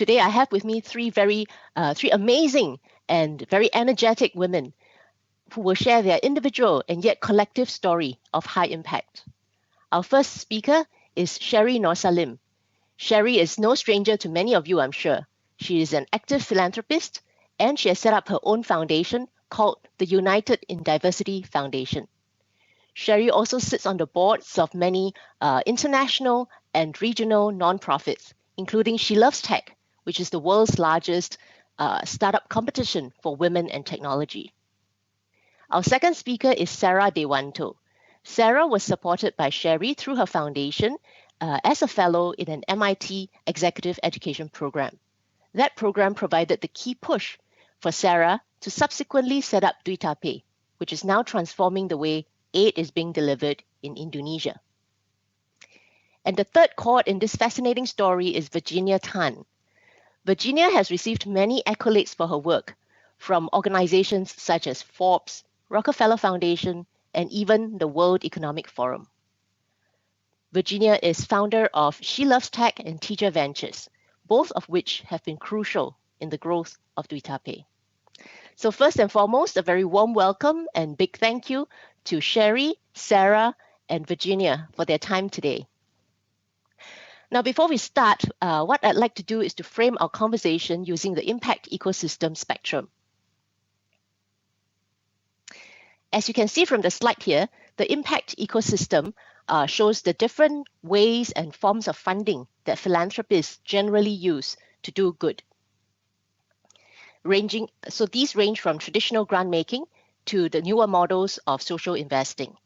Today, I have with me three amazing and very energetic women who will share their individual and yet collective story of high impact. Our first speaker is Sherry Norsalim. Sherry is no stranger to many of you, I'm sure. She is an active philanthropist, and she has set up her own foundation called the United in Diversity Foundation. Sherry also sits on the boards of many international and regional nonprofits, including She Loves Tech, which is the world's largest startup competition for women and technology. Our second speaker is Sara Dewanto. Sara was supported by Sherry through her foundation as a fellow in an MIT executive education program. That program provided the key push for Sara to subsequently set up Dhewanto, which is now transforming the way aid is being delivered in Indonesia. And the third chord in this fascinating story is Virginia Tan. Virginia has received many accolades for her work from organizations such as Forbes, Rockefeller Foundation, and even the World Economic Forum. Virginia is founder of She Loves Tech and Teacher Ventures, both of which have been crucial in the growth of Dhewanto. So first and foremost, a very warm welcome and big thank you to Sherry, Sara, and Virginia for their time today. Now, before we start, what I'd like to do is to frame our conversation using the impact ecosystem spectrum. As you can see from the slide here, the impact ecosystem shows the different ways and forms of funding that philanthropists generally use to do good. So these range from traditional grant making to the newer models of social investing.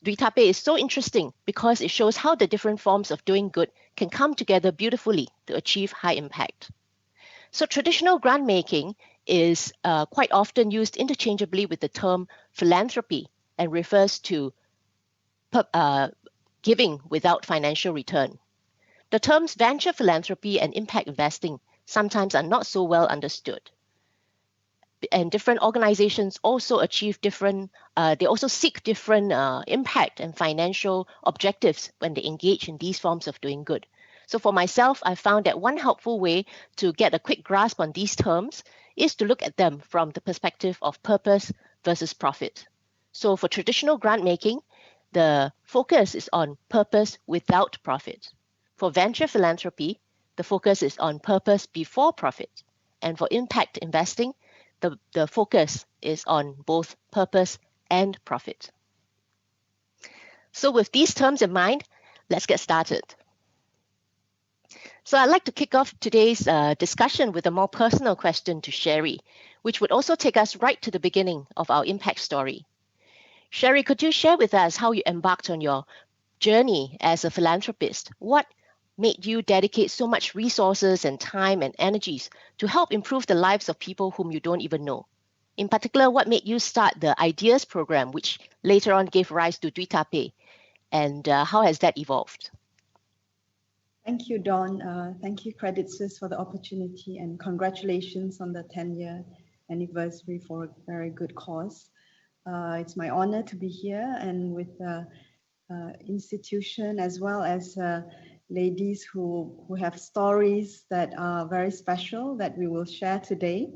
Dhewanto is so interesting because it shows how the different forms of doing good can come together beautifully to achieve high impact. So traditional grant making is quite often used interchangeably with the term philanthropy and refers to giving without financial return. The terms venture philanthropy and impact investing sometimes are not so well understood. And different organizations also achieve different, they also seek different impact and financial objectives when they engage in these forms of doing good. So for myself, I found that one helpful way to get a quick grasp on these terms is to look at them from the perspective of purpose versus profit. So for traditional grant making, the focus is on purpose without profit. For venture philanthropy, the focus is on purpose before profit. And for impact investing, the focus is on both purpose and profit. So with these terms in mind, let's get started. So I'd like to kick off today's discussion with a more personal question to Sherry, which would also take us right to the beginning of our impact story. Sherry, could you share with us how you embarked on your journey as a philanthropist? What made you dedicate so much resources and time and energies to help improve the lives of people whom you don't even know? In particular, what made you start the Ideas program, which later on gave rise to Dhewanto, and how has that evolved? Thank you, Dawn. Thank you, Credit Suisse, for the opportunity, and congratulations on the 10-year anniversary for a very good cause. It's my honor to be here and with the institution as well as ladies who have stories that are very special that we will share today.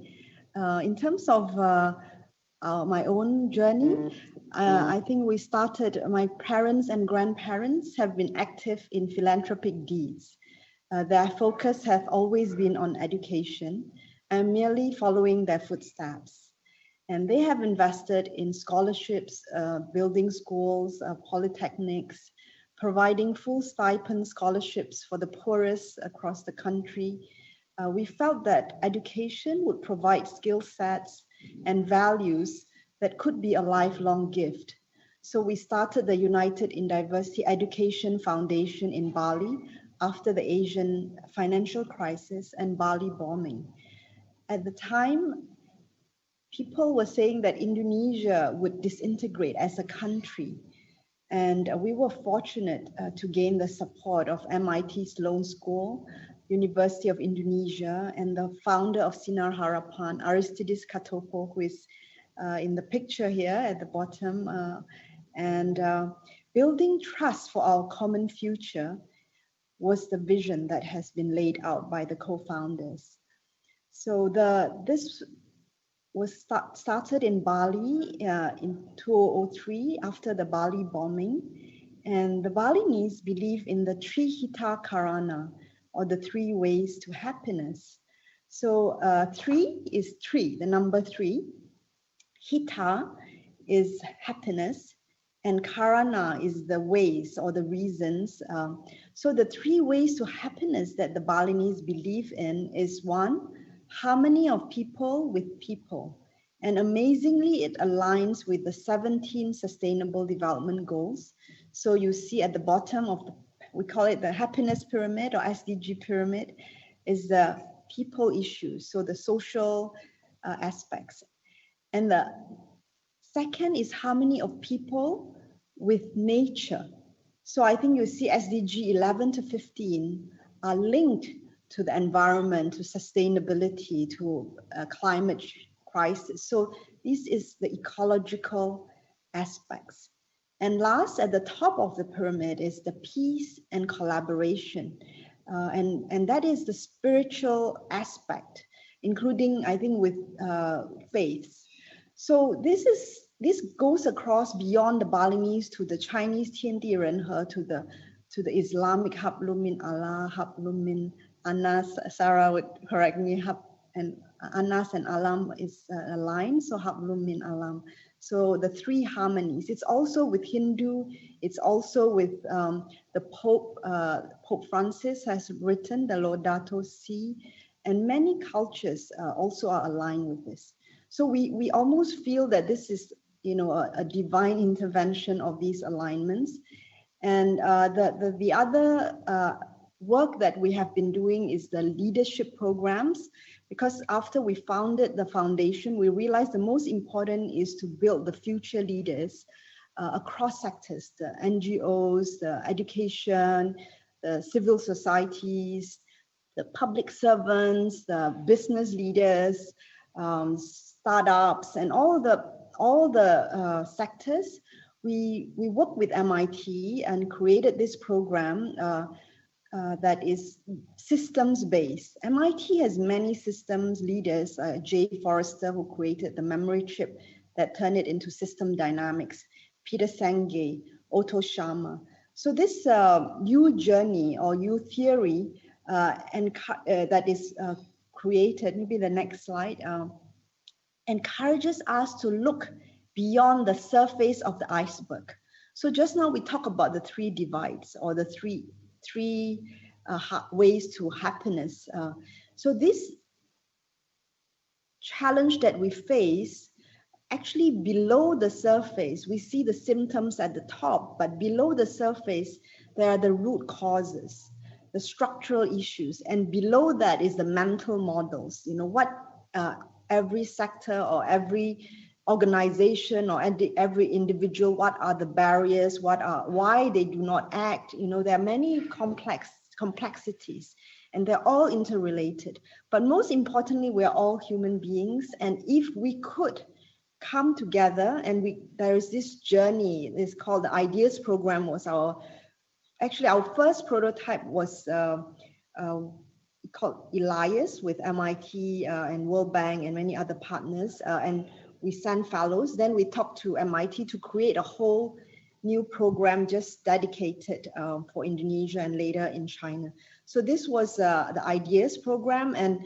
In terms of my own journey, I think we started, my parents and grandparents have been active in philanthropic deeds. Their focus has always been on education and merely following their footsteps. And they have invested in scholarships, building schools, polytechnics, providing full stipend scholarships for the poorest across the country. We felt that education would provide skill sets and values that could be a lifelong gift. So we started the United in Diversity Education Foundation in Bali after the Asian financial crisis and Bali bombing. At the time, people were saying that Indonesia would disintegrate as a country. And we were fortunate to gain the support of MIT Sloan School, University of Indonesia, and the founder of Sinar Harapan, Aristides Katopo, who is in the picture here at the bottom. building trust for our common future was the vision that has been laid out by the co-founders. So this was started in Bali in 2003 after the Bali bombing. And the Balinese believe in the Trihita Karana, or the 3 ways to happiness. So 3 is 3, the number 3. Hita is happiness, and Karana is the ways or the reasons. So the 3 ways to happiness that the Balinese believe in is 1, harmony of people with people. And amazingly, it aligns with the 17 Sustainable Development Goals. So you see at the bottom of we call it the happiness pyramid or SDG pyramid, is the people issues, so the social aspects. And the second is harmony of people with nature. So I think you see SDG 11 to 15 are linked to the environment, to sustainability, to climate crisis. So this is the ecological aspects. And last, at the top of the pyramid is the peace and collaboration. And that is the spiritual aspect, including, I think, with faiths. So this goes across beyond the Balinese to the Chinese Tian Di Ren He, to the Islamic Hablum min Allah, Hablum min Anas. Sara would correct me, and Anas and Alam is a line, so Hablum min Alam. So the 3 harmonies. It's also with Hindu. It's also with the Pope. Pope Francis has written the Laudato Si, and many cultures also are aligned with this. So we almost feel that this is, a divine intervention of these alignments. And the other work that we have been doing is the leadership programs, because after we founded the foundation, we realized the most important is to build the future leaders across sectors, the NGOs, the education, the civil societies, the public servants, the business leaders, startups, and all the sectors. We worked with MIT and created this program that is systems-based. MIT has many systems leaders, Jay Forrester, who created the memory chip that turned it into system dynamics, Peter Senge, Otto Scharmer. So this U journey or U theory that is created, maybe the next slide, encourages us to look beyond the surface of the iceberg. So just now we talk about the 3 divides, or the three ways to happiness. So this challenge that we face, actually below the surface, we see the symptoms at the top, but below the surface, there are the root causes, the structural issues, and below that is the mental models. What every sector or every organization or every individual, what are the barriers, why they do not act. There are many complexities, and they're all interrelated. But most importantly, we're all human beings, and if we could come together, and there is this journey, it's called the Ideas Program, was our first prototype was called Elias with MIT and World Bank and many other partners, and we sent fellows. Then we talked to MIT to create a whole new program just dedicated for Indonesia and later in China. So this was the Ideas Program, and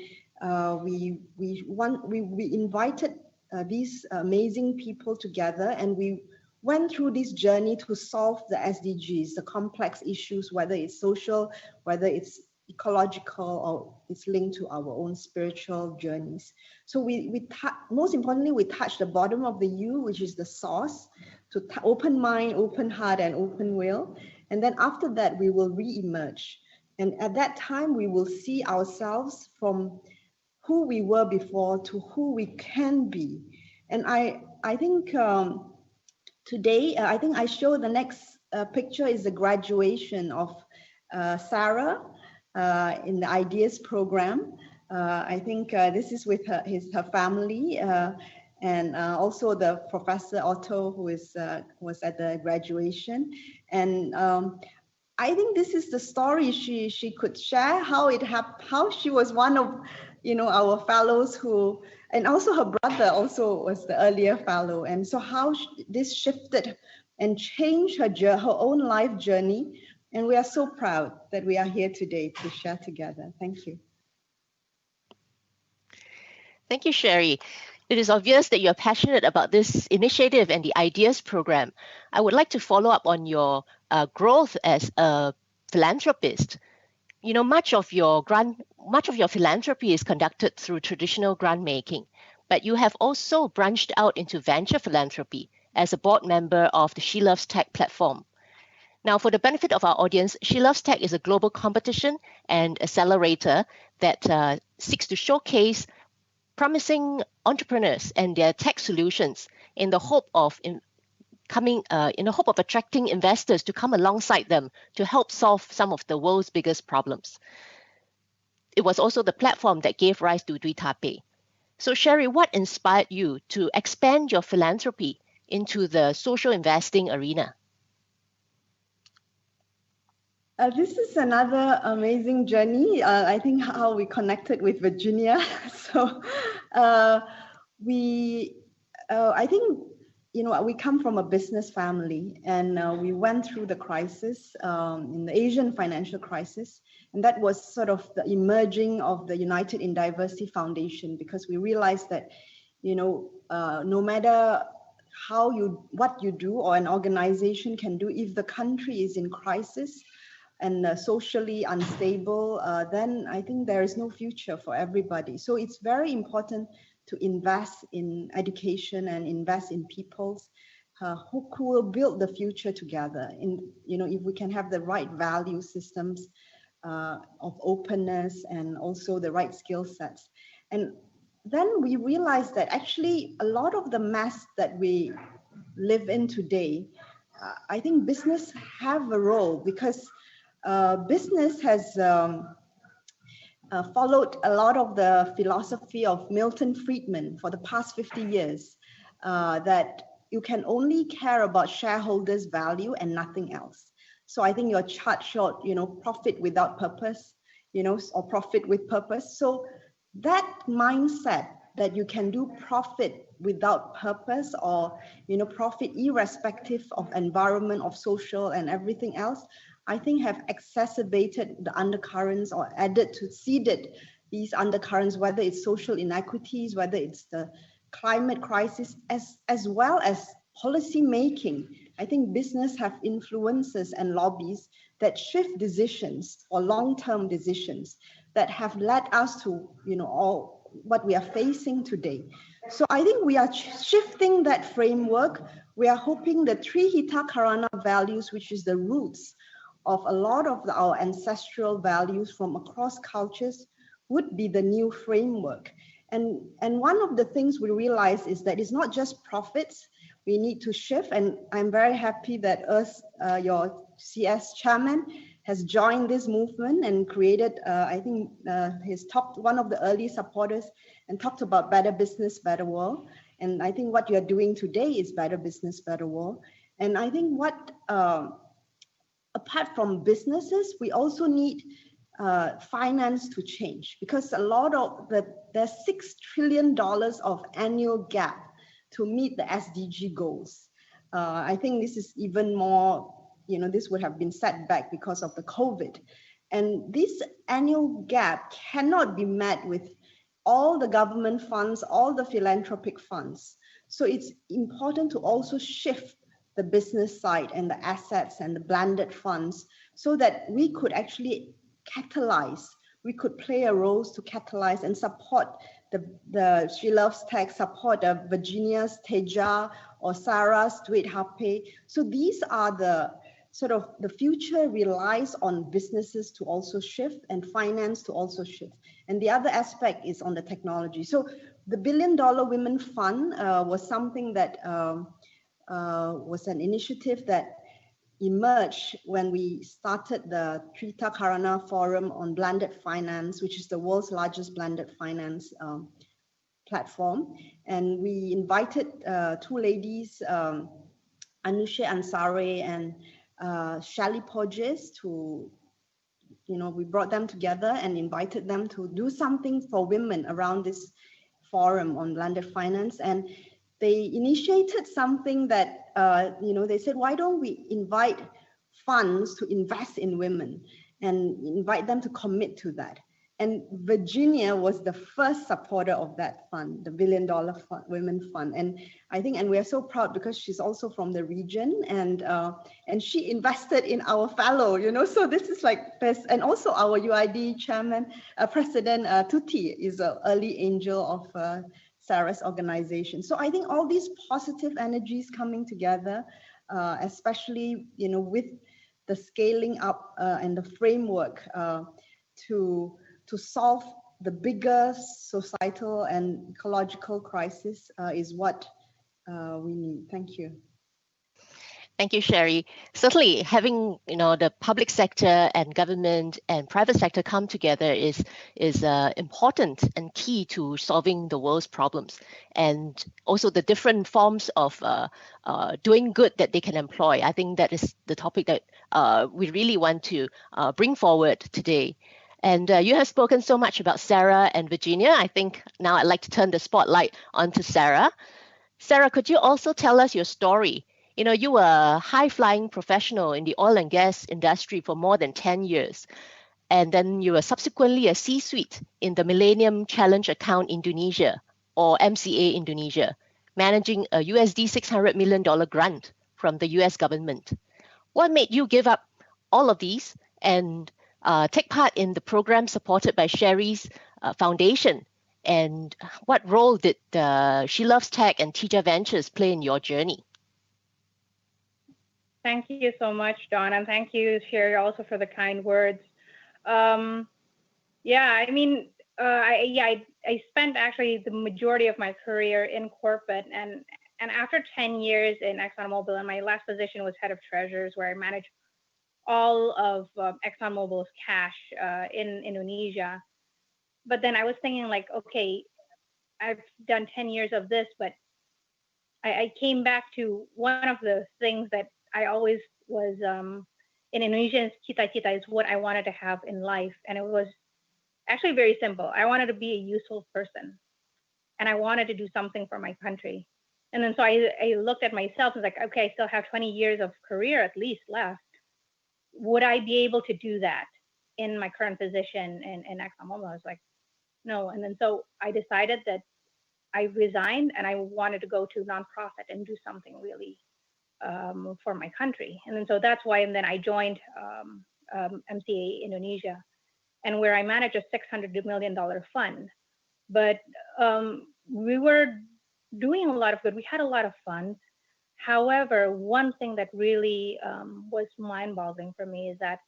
we invited these amazing people together, and we went through this journey to solve the SDGs, the complex issues, whether it's social, whether it's ecological, or it's linked to our own spiritual journeys. So most importantly, we touched the bottom of the U, which is the source, to open mind, open heart, and open will. And then after that, we will re-emerge. And at that time, we will see ourselves from who we were before to who we can be. And I think today, I think I show the next picture is the graduation of Sara in the Ideas Program. I think this is with her family. and also the Professor Otto, who was at the graduation. And I think this is the story she could share, how she was one of our fellows who, and also her brother also was the earlier fellow, and so how this shifted and changed her own life journey. And we are so proud that we are here today to share together. Thank you. Thank you, Sherry. It is obvious that you're passionate about this initiative and the Ideas program. I would like to follow up on your growth as a philanthropist. Much of your philanthropy is conducted through traditional grant making, but you have also branched out into venture philanthropy as a board member of the She Loves Tech platform. Now, for the benefit of our audience, She Loves Tech is a global competition and accelerator that seeks to showcase promising entrepreneurs and their tech solutions in the hope of attracting investors to come alongside them to help solve some of the world's biggest problems. It was also the platform that gave rise to Dhewanto. So Sherry, what inspired you to expand your philanthropy into the social investing arena? This is another amazing journey. I think how we connected with Virginia. So I think, we come from a business family, and we went through the crisis in the Asian financial crisis. And that was sort of the emerging of the United in Diversity Foundation, because we realized that, no matter what you do or an organization can do, if the country is in crisis and socially unstable, then I think there is no future for everybody. So it's very important to invest in education and invest in peoples who will build the future together. If we can have the right value systems of openness and also the right skill sets. And then we realized that actually a lot of the mess that we live in today, I think business have a role, because business has followed a lot of the philosophy of Milton Friedman for the past 50 years, that you can only care about shareholders' value and nothing else. So I think your chart showed, profit without purpose, or profit with purpose. So that mindset that you can do profit without purpose, or, profit irrespective of environment, of social and everything else, I think have exacerbated the undercurrents or seeded these undercurrents, whether it's social inequities, whether it's the climate crisis, as well as policy making. I think business have influences and lobbies that shift decisions or long-term decisions that have led us to, all what we are facing today. So I think we are shifting that framework. We are hoping the Trihita Karana values, which is the roots of a lot of our ancestral values from across cultures, would be the new framework. And one of the things we realize is that it's not just profits we need to shift. And I'm very happy that your CS chairman, has joined this movement and created, I think, one of the early supporters, and talked about better business, better world. And I think what you're doing today is better business, better world. And I think apart from businesses, we also need finance to change, because a lot of there's $6 trillion of annual gap to meet the SDG goals. I think this is even more, this would have been set back because of the COVID. And this annual gap cannot be met with all the government funds, all the philanthropic funds. So it's important to also shift the business side and the assets and the blended funds, so that we could actually catalyze, we could play a role to catalyze and support the She Loves Tech, support Virginia's Teja or Sara's Dhewanto. So these are the sort of the future relies on businesses to also shift and finance to also shift. And the other aspect is on the technology. So the $1 Billion Women Fund was something that was an initiative that emerged when we started the Trihita Karana Forum on Blended Finance, which is the world's largest blended finance platform, and we invited two ladies, Anusha Ansare and Shally Podges, to, we brought them together and invited them to do something for women around this forum on blended finance. And they initiated something that, they said, why don't we invite funds to invest in women and invite them to commit to that? And Virginia was the first supporter of that fund, the $1 Billion Women Fund. And I think, and we are so proud because she's also from the region, and she invested in our fellow, so this is like best. And also our UID chairman, President Tuti is an early angel of Sara's organization. So I think all these positive energies coming together, especially, with the scaling up and the framework to solve the bigger societal and ecological crisis is what we need. Thank you. Thank you, Sherry. Certainly, having the public sector and government and private sector come together is important and key to solving the world's problems, and also the different forms of doing good that they can employ. I think that is the topic that we really want to bring forward today. And you have spoken so much about Sara and Virginia. I think now I'd like to turn the spotlight onto Sara. Sara, could you also tell us your story? You were a high-flying professional in the oil and gas industry for more than 10 years. And then you were subsequently a C-suite in the Millennium Challenge Account Indonesia, or MCA Indonesia, managing a USD $600 million grant from the US government. What made you give up all of these and take part in the program supported by Sherry's foundation? And what role did She Loves Tech and Tija Ventures play in your journey? Thank you so much, Dawn, and thank you, Sherry, also for the kind words. I spent actually the majority of my career in corporate, and after 10 years in ExxonMobil, and my last position was head of treasurers, where I managed all of ExxonMobil's cash in Indonesia. But then I was thinking, like, okay, I've done 10 years of this, but I came back to one of the things that I always was in Indonesian, cita-cita is what I wanted to have in life. And it was actually very simple. I wanted to be a useful person, and I wanted to do something for my country. And then so I looked at myself and was like, okay, I still have 20 years of career at least left. Would I be able to do that in my current position in ExxonMobil? I was like, no. And then so I decided that I resigned and I wanted to go to nonprofit and do something really for my country. And then so that's why, and then I joined MCA Indonesia, and where I manage a $600 million fund. But we were doing a lot of good. We had a lot of funds. However, one thing that really was mind-boggling for me is that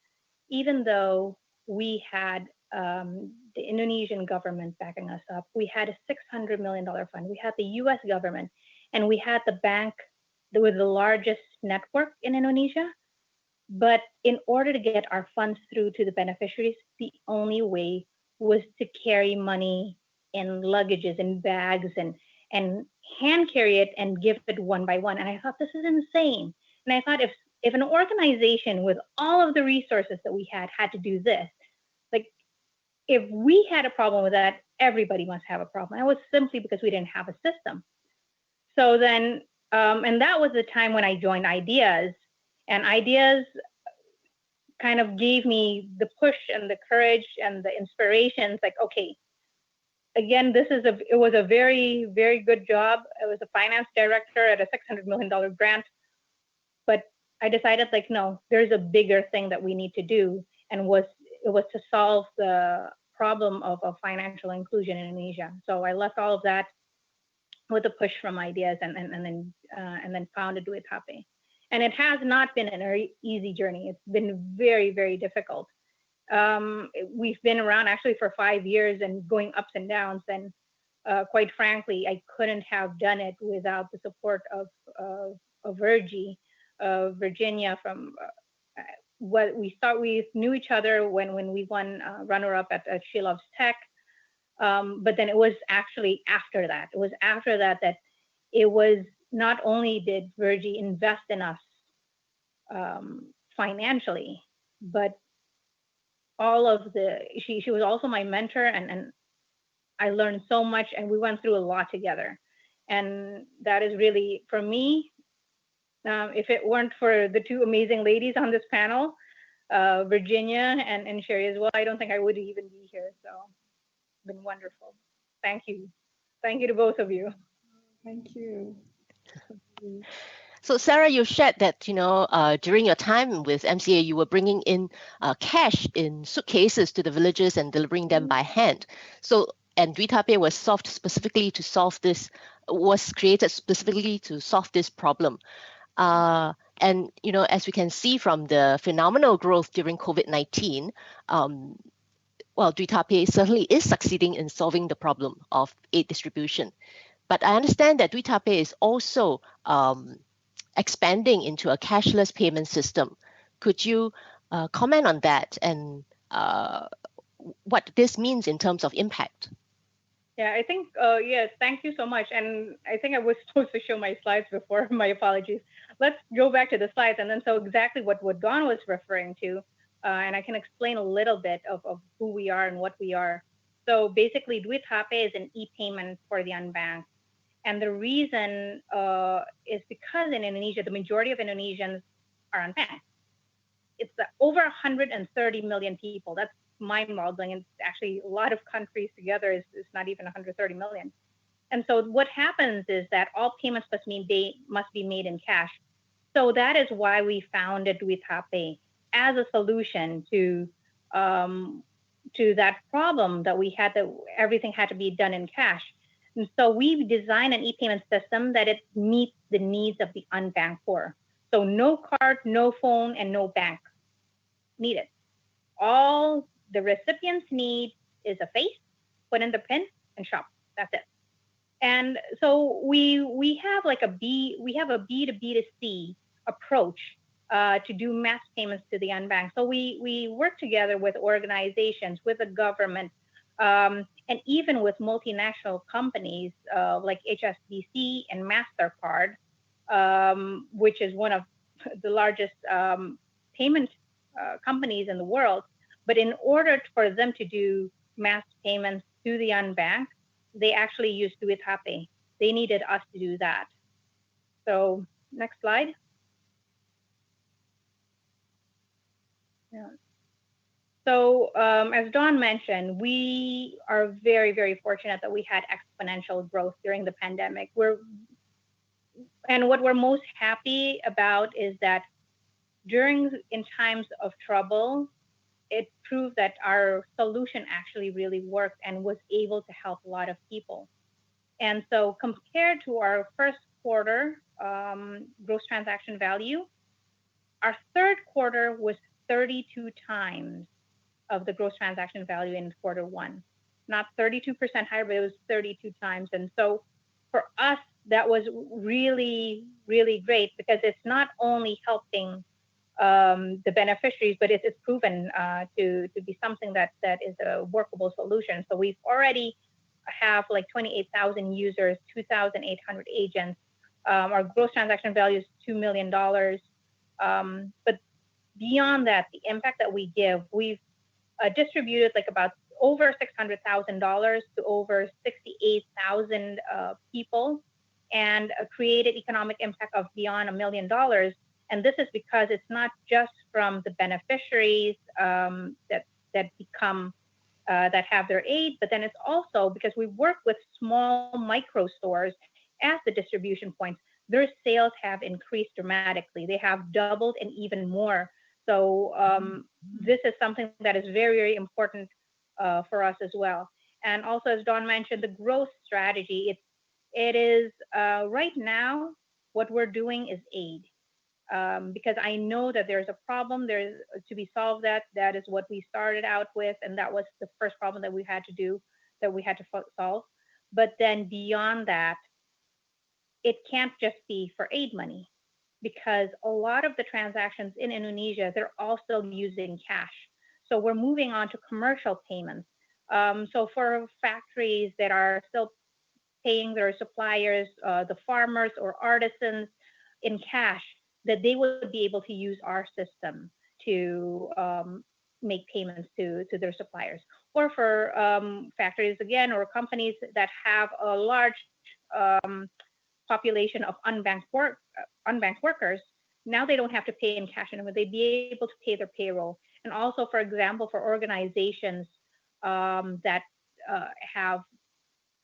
even though we had the Indonesian government backing us up, we had a $600 million fund, we had the US government, and we had the bank that was the largest network in Indonesia. But in order to get our funds through to the beneficiaries, the only way was to carry money in luggages and bags and hand carry it and give it one by one. And I thought, this is insane. And I thought, if an organization with all of the resources that we had to do this, like, if we had a problem with that, everybody must have a problem. And it was simply because we didn't have a system. So then, and that was the time when I joined Ideas, and Ideas kind of gave me the push and the courage and the inspirations. Like, okay, again, it was a very, very good job. I was a finance director at a $600 million grant, but I decided, like, no, there's a bigger thing that we need to do, and it was to solve the problem of financial inclusion in Indonesia. So I left all of that with a push from Ideas, and then founded Duitape. And it has not been an easy journey. It's been very, very difficult. We've been around actually for 5 years and going ups and downs. And quite frankly, I couldn't have done it without the support of Virginia from what we thought. We knew each other when we won runner-up at She Loves Tech. But then it was actually after that. It was after that that it was not only did Virgie invest in us financially, but all of she was also my mentor, and I learned so much, and we went through a lot together. And that is really, for me, if it weren't for the two amazing ladies on this panel, Virginia and Sherry as well, I don't think I would even be here. So it's been wonderful. Thank you. Thank you to both of you. Thank you. So Sarah, you shared that during your time with MCA, you were bringing in cash in suitcases to the villages and delivering them by hand. And Dhewanto was created specifically to solve this problem. And as we can see from the phenomenal growth during COVID-19, Dhewanto certainly is succeeding in solving the problem of aid distribution. But I understand that Dhewanto is also expanding into a cashless payment system. Could you comment on that and what this means in terms of impact? Yeah, I think, yes, thank you so much. And I think I was supposed to show my slides before, my apologies. Let's go back to the slides. And then so exactly what Dawn was referring to, and I can explain a little bit of who we are and what we are. So basically, Dhewanto is an e-payment for the unbanked. And the reason is because in Indonesia, the majority of Indonesians are unbanked. It's over 130 million people. That's mind-boggling. And actually, a lot of countries together is not even 130 million. And so what happens is that all payments must be made in cash. So that is why we founded Dhewanto as a solution to that problem that we had, that everything had to be done in cash. And so we designed an e-payment system that it meets the needs of the unbanked poor. So no card, no phone, and no bank needed. All the recipients need is a face, put in the PIN, and shop. That's it. And so we have a B to B to C approach to do mass payments to the unbanked. So we work together with organizations, with the government, and even with multinational companies like HSBC and MasterCard, which is one of the largest payment companies in the world. But in order for them to do mass payments to the unbanked, they actually used Dhewanto. They needed us to do that. So next slide. Yeah. So as Dawn mentioned, we are very, very fortunate that we had exponential growth during the pandemic. And what we're most happy about is that in times of trouble, it proved that our solution actually really worked and was able to help a lot of people. And so compared to our first quarter gross transaction value, our third quarter was 32 times of the gross transaction value in quarter one. Not 32% higher, but it was 32 times. And so for us, that was really, really great, because it's not only helping the beneficiaries, but it's proven to be something that is a workable solution. So we've already have 28,000 users, 2,800 agents. Our gross transaction value is $2 million. But beyond that, the impact that we give, we've distributed about over $600,000 to over 68,000 people, and created economic impact of beyond $1 million. And this is because it's not just from the beneficiaries that have their aid, but then it's also because we work with small micro stores as the distribution points. Their sales have increased dramatically. They have doubled and even more. So this is something that is very, very important for us as well. And also, as Dawn mentioned, the growth strategy, it is right now, what we're doing is aid. Because I know that there's a problem there to be solved. That is what we started out with, and that was the first problem that we had to solve. But then beyond that, it can't just be for aid money, because a lot of the transactions in Indonesia, they're also using cash. So we're moving on to commercial payments. So for factories that are still paying their suppliers, the farmers or artisans in cash, that they would be able to use our system to make payments to their suppliers. Or for factories again, or companies that have a large population of unbanked workers, now they don't have to pay in cash anymore. They'd be able to pay their payroll. And also, for example, for organizations that have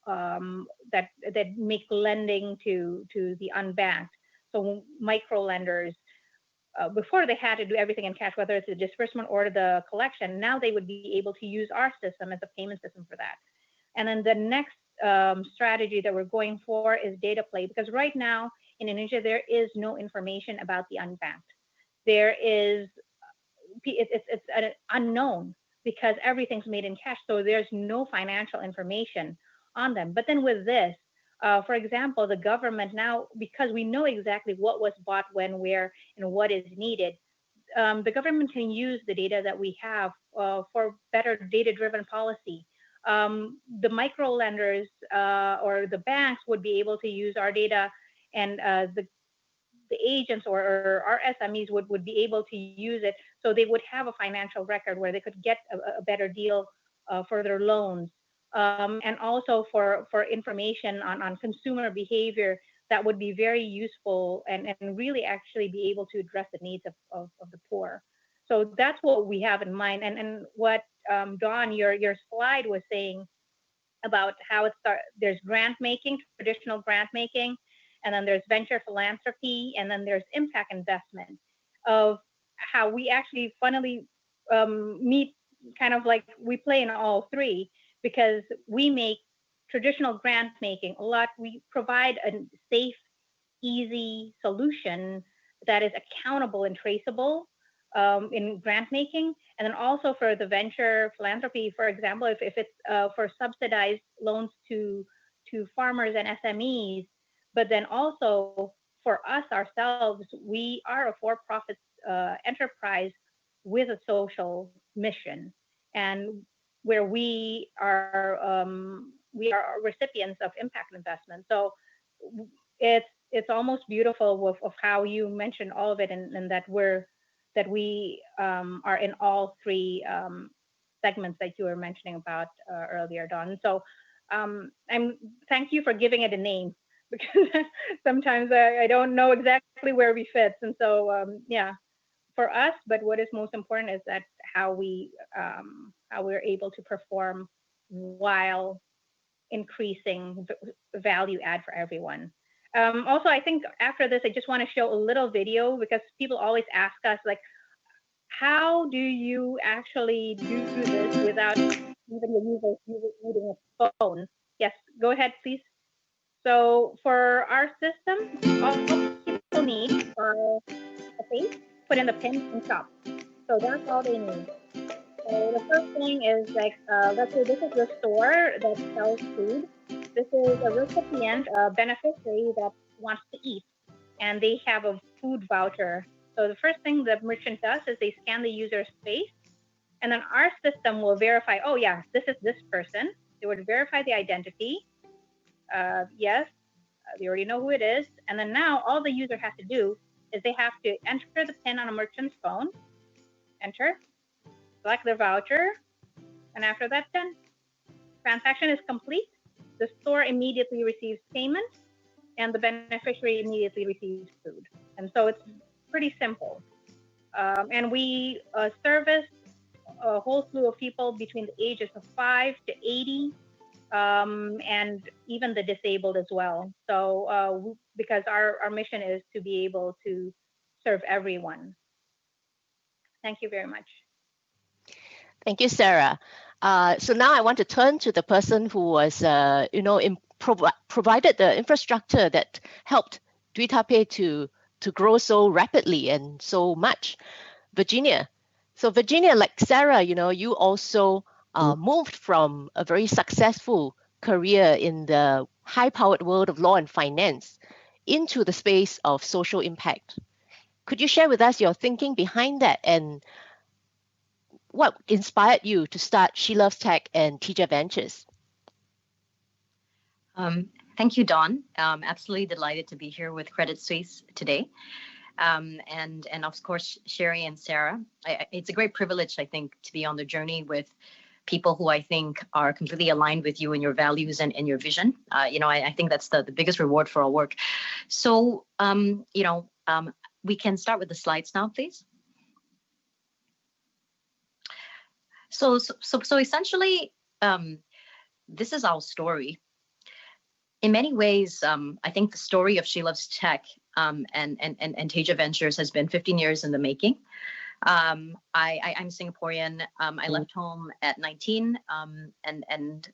that make lending to the unbanked, so micro lenders. Before they had to do everything in cash, whether it's the disbursement or the collection. Now they would be able to use our system as a payment system for that. And then the next strategy that we're going for is data play, because right now in Indonesia there is no information about the unbanked. There is it's an unknown because everything's made in cash, so there's no financial information on them. But then with this, for example, the government now, because we know exactly what was bought, when, where, and what is needed, the government can use the data that we have for better data-driven policy. The micro lenders or the banks would be able to use our data, and the agents or our SMEs would be able to use it, so they would have a financial record where they could get a better deal for their loans. And also for information on consumer behavior that would be very useful and really actually be able to address the needs of the poor. So that's what we have in mind. And what Dawn, your slide was saying about how there's grant making, traditional grant making, and then there's venture philanthropy, and then there's impact investment, of how we actually funnily meet, kind of like we play in all three, because we make traditional grant making a lot. We provide a safe, easy solution that is accountable and traceable in grant making. And then also for the venture philanthropy, for example, if it's for subsidized loans to farmers and SMEs, but then also for us ourselves, we are a for-profit enterprise with a social mission, and where we are recipients of impact investment. So it's almost beautiful of how you mentioned all of it, and that we are in all three segments that you were mentioning about earlier, Dawn. So thank you for giving it a name, because sometimes I don't know exactly where we fit. And so yeah, for us, but what is most important is that how we're able to perform while increasing the value add for everyone. Also, I think after this, I just want to show a little video, because people always ask us, like, how do you actually do this without even the user using a phone? Yes, go ahead, please. So for our system, all people need are a face, put in the pin, and shop. So that's all they need. So the first thing is, like, let's say this is a store that sells food. This is a recipient, a beneficiary that wants to eat, and they have a food voucher. So the first thing the merchant does is they scan the user's face, and then our system will verify, oh yeah, this is this person. They would verify the identity. Yes, they already know who it is. And then now all the user has to do is they have to enter the PIN on a merchant's phone, enter, select their voucher, and after that's done, transaction is complete. The store immediately receives payment, and the beneficiary immediately receives food. And so it's pretty simple. And we service a whole slew of people between the ages of 5 to 80, and even the disabled as well. So because our mission is to be able to serve everyone. Thank you very much. Thank you, Sara. So now I want to turn to the person who was, provided the infrastructure that helped DuitaPay to grow so rapidly and so much, Virginia. So Virginia, like Sara, you also moved from a very successful career in the high-powered world of law and finance into the space of social impact. Could you share with us your thinking behind that, and what inspired you to start She Loves Tech and TJ Ventures? Thank you, Dawn. Absolutely delighted to be here with Credit Suisse today. And of course, Sherry and Sarah. It's a great privilege, I think, to be on the journey with people who I think are completely aligned with you and your values and your vision. I think that's the biggest reward for our work. So, we can start with the slides now, please. So essentially, this is our story. In many ways, I think the story of She Loves Tech and Teja Ventures has been 15 years in the making. I'm Singaporean. I left home at 19 and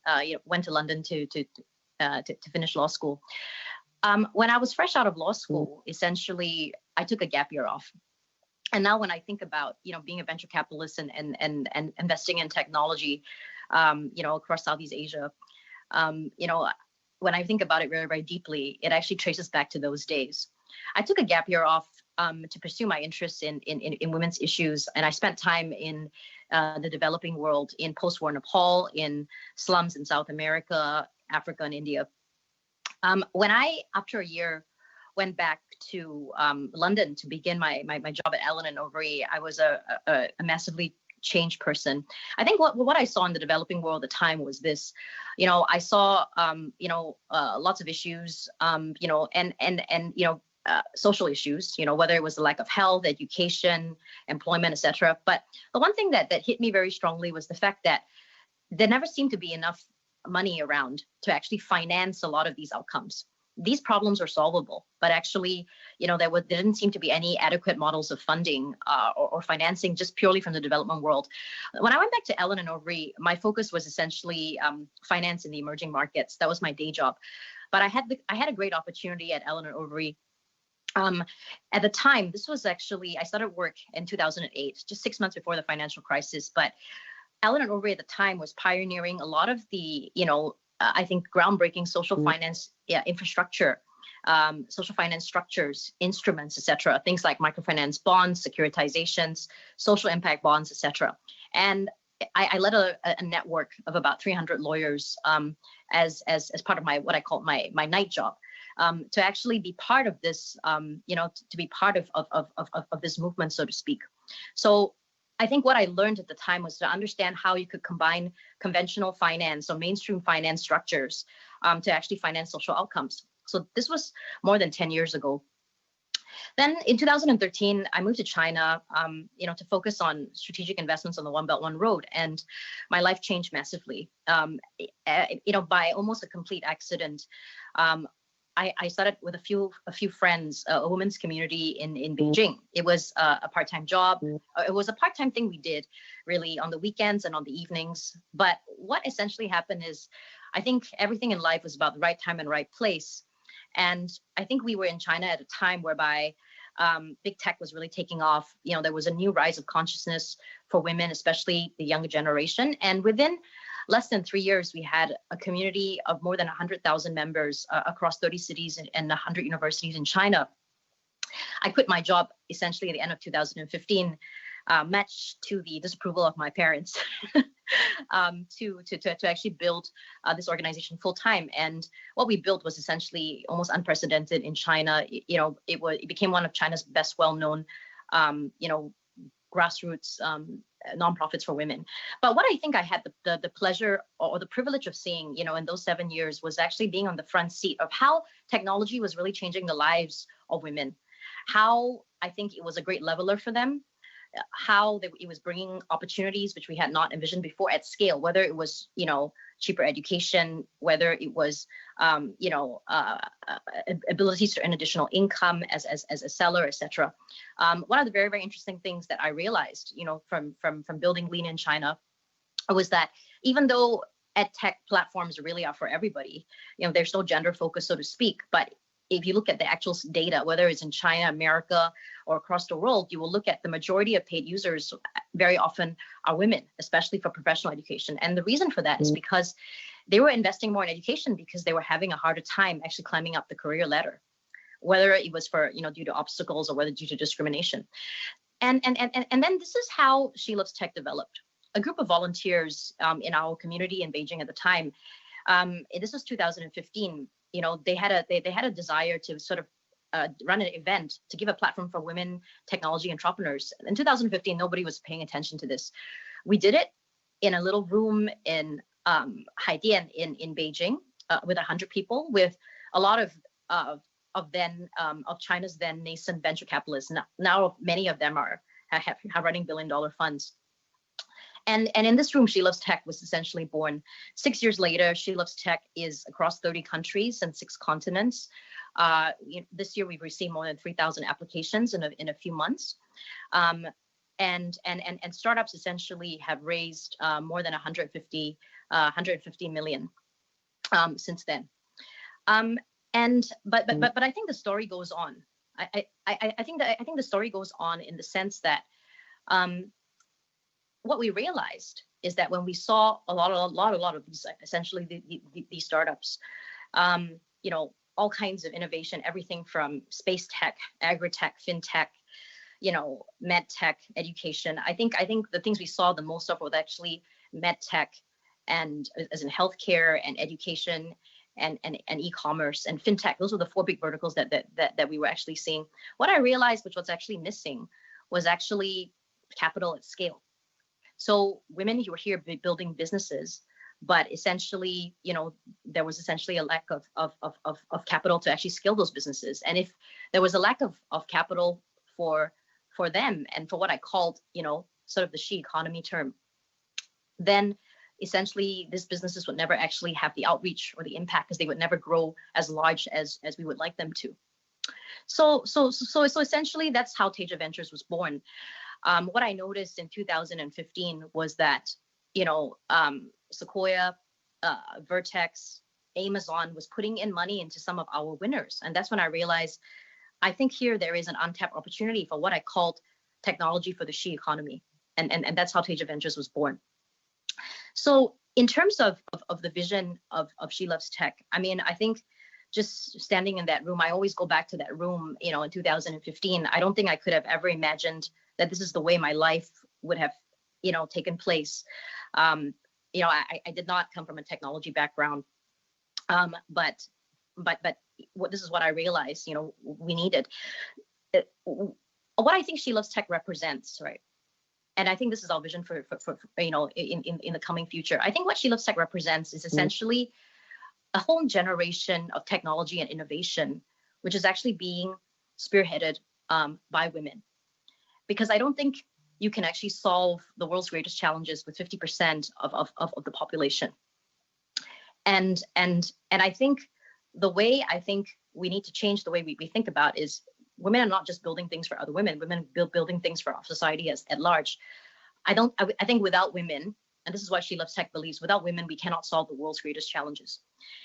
went to London to finish law school. When I was fresh out of law school, essentially, I took a gap year off. And now when I think about, being a venture capitalist and investing in technology, across Southeast Asia, when I think about it very, very deeply, it actually traces back to those days. I took a gap year off to pursue my interests in women's issues, and I spent time in the developing world, in post-war Nepal, in slums in South America, Africa, and India. When I, after a year, went back to London to begin my job at Allen & Overy, I was a massively changed person. I think what I saw in the developing world at the time was this. I saw lots of issues, social issues, whether it was the lack of health, education, employment, etc. But the one thing that hit me very strongly was the fact that there never seemed to be enough money around to actually finance a lot of these outcomes. These problems are solvable, but actually, there didn't seem to be any adequate models of funding or financing just purely from the development world. When I went back to Allen & Overy, my focus was essentially finance in the emerging markets. That was my day job. But I had a great opportunity at Allen & Overy. At the time, this was actually, I started work in 2008, just 6 months before the financial crisis. But Allen & Overy at the time was pioneering a lot of the, I think, groundbreaking social finance infrastructure, social finance structures, instruments, etc. Things like microfinance bonds, securitizations, social impact bonds, etc. And I led a network of about 300 lawyers as part of what I call my night job. To actually be part of this, to be part of this movement, so to speak. So I think what I learned at the time was to understand how you could combine conventional finance or mainstream finance structures to actually finance social outcomes. So this was more than 10 years ago. Then in 2013, I moved to China, to focus on strategic investments on the One Belt, One Road, and my life changed massively. By almost a complete accident. I started with a few friends, a women's community in Beijing. It was a part-time job. It was a part-time thing we did really on the weekends and on the evenings. But what essentially happened is, I think everything in life was about the right time and right place. And I think we were in China at a time whereby big tech was really taking off. There was a new rise of consciousness for women, especially the younger generation. And within less than 3 years, we had a community of more than 100,000 members across 30 cities and 100 universities in China. I quit my job essentially at the end of 2015, much to the disapproval of my parents, to actually build this organization full time. And what we built was essentially almost unprecedented in China. It became one of China's best well-known, grassroots nonprofits for women. But what I think I had the pleasure or the privilege of seeing, in those 7 years was actually being on the front seat of how technology was really changing the lives of women, how I think it was a great leveler for them, how it was bringing opportunities which we had not envisioned before at scale, whether it was, cheaper education, whether it was, abilities to earn additional income as a seller, etc. One of the very, very interesting things that I realized, from building Lean in China, was that even though ed tech platforms really are for everybody, there's no gender focus, so to speak, but if you look at the actual data, whether it's in China, America, or across the world, you will look at the majority of paid users very often are women, especially for professional education. And the reason for that is because they were investing more in education because they were having a harder time actually climbing up the career ladder, whether it was for, due to obstacles or whether due to discrimination. And then this is how She Loves Tech developed. a group of volunteers in our community in Beijing at the time. This was 2015. They had a desire to sort of run an event to give a platform for women technology entrepreneurs. In 2015, nobody was paying attention to this. We did it in a little room in Haidian in Beijing with 100 people, with a lot of China's then nascent venture capitalists. Now many of them are running billion-dollar funds. And in this room, She Loves Tech was essentially born. 6 years later, She Loves Tech is across 30 countries and 6 continents. This year, we've received more than 3,000 applications in a few months. And startups essentially have raised more than 150 million since then. But I think the story goes on. I think the story goes on in the sense that what we realized is that when we saw a lot of these, essentially these startups, all kinds of innovation, everything from space tech, agri-tech, fintech, med tech, education. I think the things we saw the most of was actually med tech, and as in healthcare and education and e-commerce and fintech. Those were the 4 big verticals that we were actually seeing. What I realized, which was actually missing, was actually capital at scale. So women who were here building businesses, but essentially, there was essentially a lack of capital to actually scale those businesses. And if there was a lack of capital for them, and for what I called, sort of the she economy term, then essentially these businesses would never actually have the outreach or the impact, because they would never grow as large as we would like them to. So essentially that's how Teja Ventures was born. What I noticed in 2015 was that, Sequoia, Vertex, Amazon was putting in money into some of our winners. And that's when I realized, I think here there is an untapped opportunity for what I called technology for the she economy. And that's how Teja Ventures was born. So in terms of the vision of She Loves Tech, I think just standing in that room, I always go back to that room, in 2015. I don't think I could have ever imagined that this is the way my life would have, taken place. I did not come from a technology background, but this is what I realized, we needed. What I think She Loves Tech represents, right? And I think this is our vision for in the coming future. I think what She Loves Tech represents is essentially a whole generation of technology and innovation, which is actually being spearheaded by women. Because I don't think you can actually solve the world's greatest challenges with 50% of the population. And I think the way we need to change the way we think about is, women are not just building things for other women. Women building things for our society at large. I think without women, and this is what She Loves Tech believes, without women, we cannot solve the world's greatest challenges.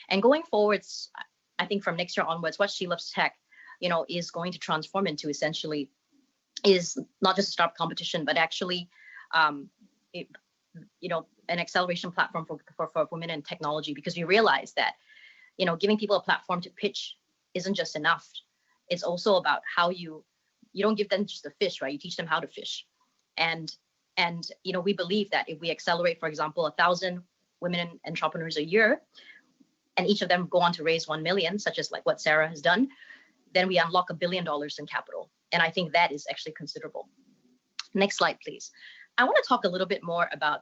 And going forwards, I think from next year onwards, what She Loves Tech, is going to transform into essentially is not just a startup competition, but actually, an acceleration platform for women in technology, because we realize that, giving people a platform to pitch isn't just enough. It's also about how you don't give them just a fish, right? You teach them how to fish. And we believe that if we accelerate, for example, 1,000 women entrepreneurs a year, and each of them go on to raise 1 million, such as like what Sara has done, then we unlock $1 billion in capital. And I think that is actually considerable. Next slide, please. I want to talk a little bit more about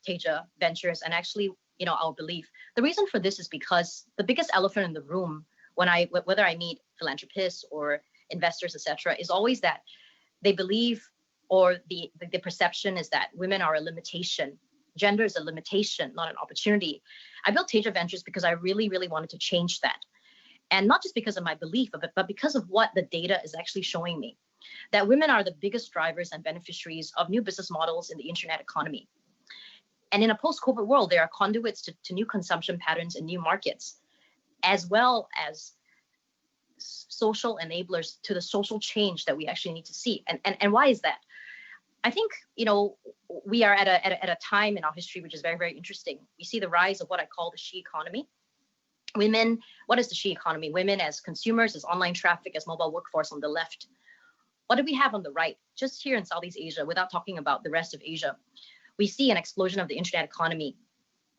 Teja Ventures and actually, our belief. The reason for this is because the biggest elephant in the room, whether I meet philanthropists or investors, etc., is always that they believe, or the perception is that women are a limitation. Gender is a limitation, not an opportunity. I built Teja Ventures because I really, really wanted to change that. And not just because of my belief of it, but because of what the data is actually showing me, that women are the biggest drivers and beneficiaries of new business models in the internet economy. And in a post-COVID world, there are conduits to new consumption patterns in new markets, as well as social enablers to the social change that we actually need to see. And why is that? I think, we are at a time in our history which is very, very interesting. We see the rise of what I call the she economy. Women, what is the she economy? Women as consumers, as online traffic, as mobile workforce on the left. What do we have on the right? Just here in Southeast Asia, without talking about the rest of Asia, We see an explosion of the internet economy,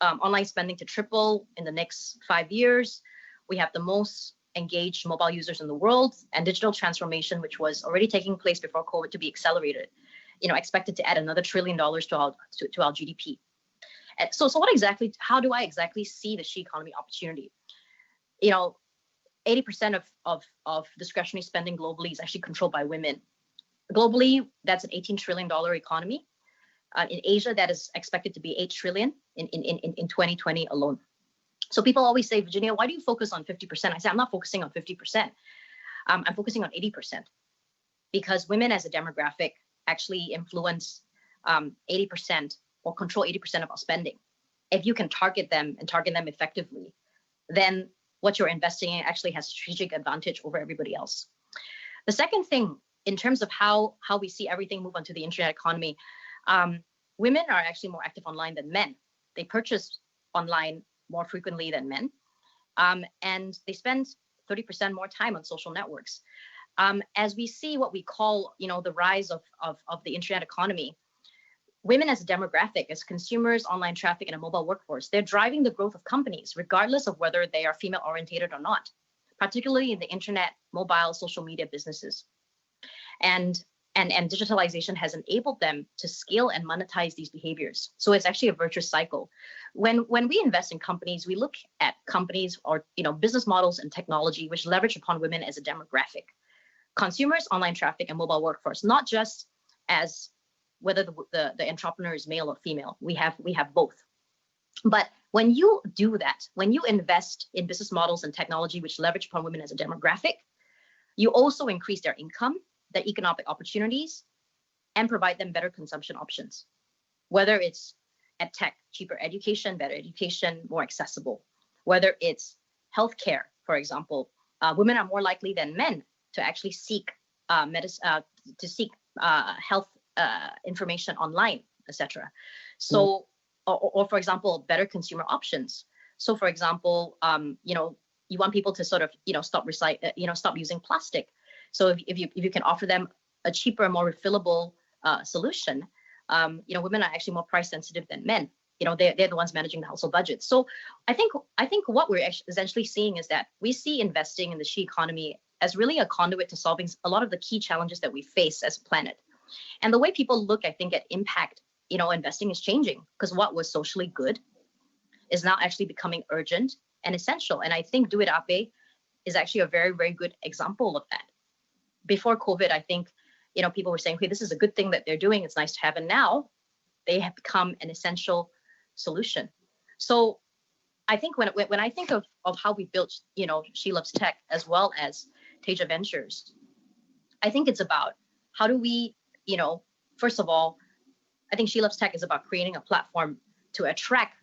online spending to triple in the next 5 years. We have the most engaged mobile users in the world, and digital transformation, which was already taking place before COVID, to be accelerated, expected to add another $1 trillion to our GDP. And so how do I exactly see the she economy opportunity? 80% of discretionary spending globally is actually controlled by women. Globally, that's an $18 trillion economy. In Asia, that is expected to be $8 trillion in 2020 alone. So people always say, Virginia, why do you focus on 50%? I say, I'm not focusing on 50%. I'm focusing on 80%, because women as a demographic actually influence 80% or control 80% of our spending. If you can target them effectively, then what you're investing in actually has a strategic advantage over everybody else. The second thing, in terms of how we see everything move onto the internet economy, women are actually more active online than men. They purchase online more frequently than men, and they spend 30% more time on social networks. As we see what we call, the rise of the internet economy, women as a demographic, as consumers, online traffic, and a mobile workforce, they're driving the growth of companies, regardless of whether they are female orientated or not, particularly in the internet, mobile, social media businesses. And digitalization has enabled them to scale and monetize these behaviors. So it's actually a virtuous cycle. When we invest in companies, we look at companies or business models and technology which leverage upon women as a demographic, consumers, online traffic, and mobile workforce, not just as whether the entrepreneur is male or female. We have both. But when you do that, when you invest in business models and technology which leverage upon women as a demographic, you also increase their income, their economic opportunities, and provide them better consumption options. Whether it's ed tech, cheaper education, better education, more accessible. Whether it's healthcare, for example, women are more likely than men to actually seek health information online, etc. So, or for example, better consumer options. So, for example, you want people to sort of stop using plastic. So if you can offer them a cheaper, more refillable solution, women are actually more price sensitive than men. They're the ones managing the household budget. So I think what we're essentially seeing is that we see investing in the she economy as really a conduit to solving a lot of the key challenges that we face as a planet. And the way people look, I think, at impact, investing is changing, because what was socially good is now actually becoming urgent and essential. And I think Do It Ape is actually a very, very good example of that. Before COVID, I think, people were saying, hey, this is a good thing that they're doing. It's nice to have. And now they have become an essential solution. So I think when I think of how we built, She Loves Tech as well as Teja Ventures, I think it's about how do we, first of all, I think She Loves Tech is about creating a platform to attract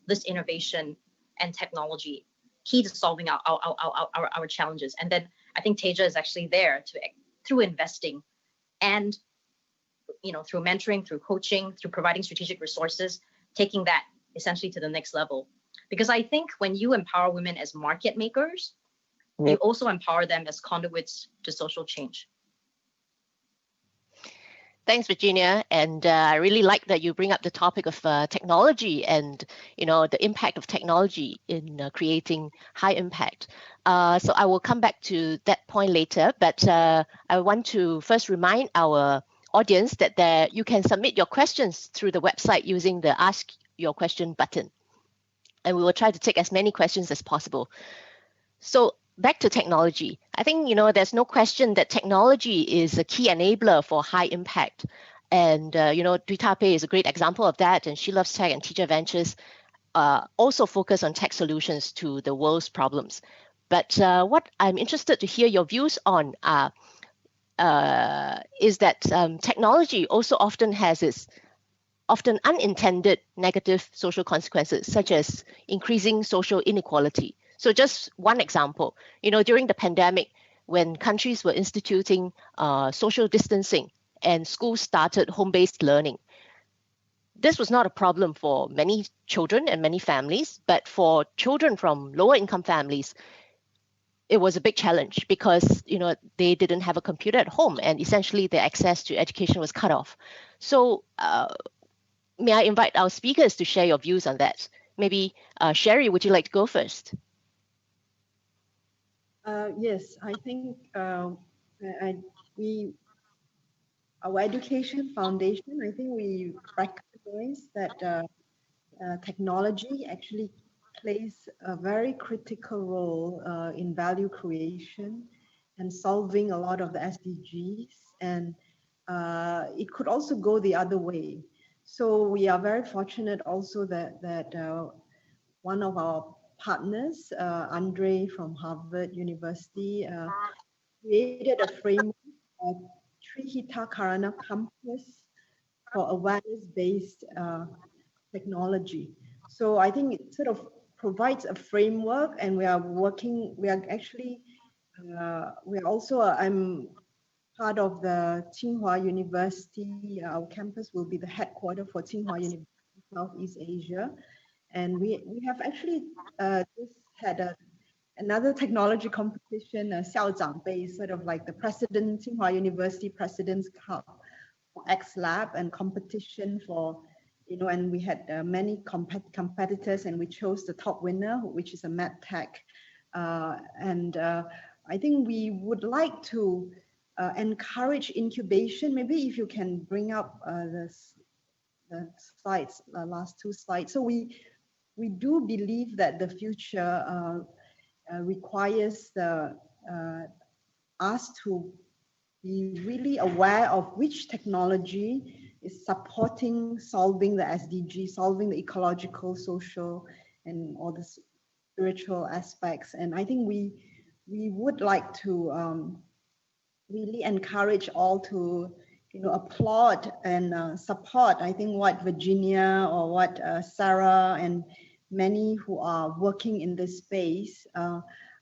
this innovation and technology key to solving our challenges. And then I think Teja is actually there through investing and, through mentoring, through coaching, through providing strategic resources, taking that essentially to the next level. Because I think when you empower women as market makers, you also empower them as conduits to social change. Thanks, Virginia. And I really like that you bring up the topic of technology and, the impact of technology in creating high impact. So I will come back to that point later, but I want to first remind our audience that you can submit your questions through the website using the Ask Your Question button. And we will try to take as many questions as possible. So back to technology. I think, there's no question that technology is a key enabler for high impact. And, Do It Ape is a great example of that. And She Loves Tech and Teja Ventures also focus on tech solutions to the world's problems. But what I'm interested to hear your views on is that technology also often has its often unintended negative social consequences, such as increasing social inequality. So just one example, during the pandemic, when countries were instituting social distancing and schools started home-based learning, this was not a problem for many children and many families, but for children from lower income families, it was a big challenge because, they didn't have a computer at home and essentially their access to education was cut off. So may I invite our speakers to share your views on that? Maybe Sherry, would you like to go first? Yes, I think we our education foundation. I think we recognize that technology actually plays a very critical role in value creation and solving a lot of the SDGs, and it could also go the other way. So we are very fortunate also that one of our partners, Andre from Harvard University, created a framework, a Trihita Karana Campus for awareness-based technology. So I think it sort of provides a framework, and we are actually, we are also, I'm part of the Tsinghua University. Our campus will be the headquarters for Tsinghua University, Southeast Asia. And we have actually just had another technology competition, Xiao Zhangbei, sort of like the President, Tsinghua University President's Cup for X Lab, and competition for, and we had many competitors, and we chose the top winner, which is a MedTech. I think we would like to encourage incubation. Maybe if you can bring up the slides, the last two slides. So we do believe that the future requires us to be really aware of which technology is supporting solving the SDG, solving the ecological, social, and all the spiritual aspects. And I think we would like to really encourage all to applaud and support, I think, what Virginia or what Sara and many who are working in this space.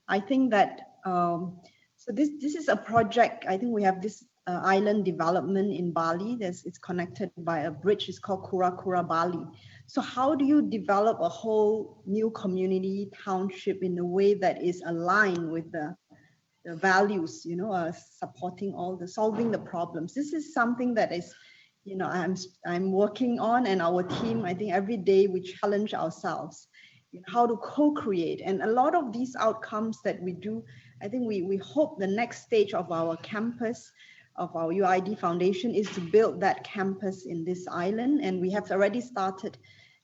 I think that so this is a project. I think we have this island development in Bali. It's connected by a bridge. It's called Kura Kura Bali. So how do you develop a whole new community township in a way that is aligned with the values, supporting all the solving the problems? This is something that is, I'm working on, and our team, I think every day we challenge ourselves how to co-create. And a lot of these outcomes that we do, I think we hope the next stage of our campus, of our UID Foundation, is to build that campus in this island. And we have already started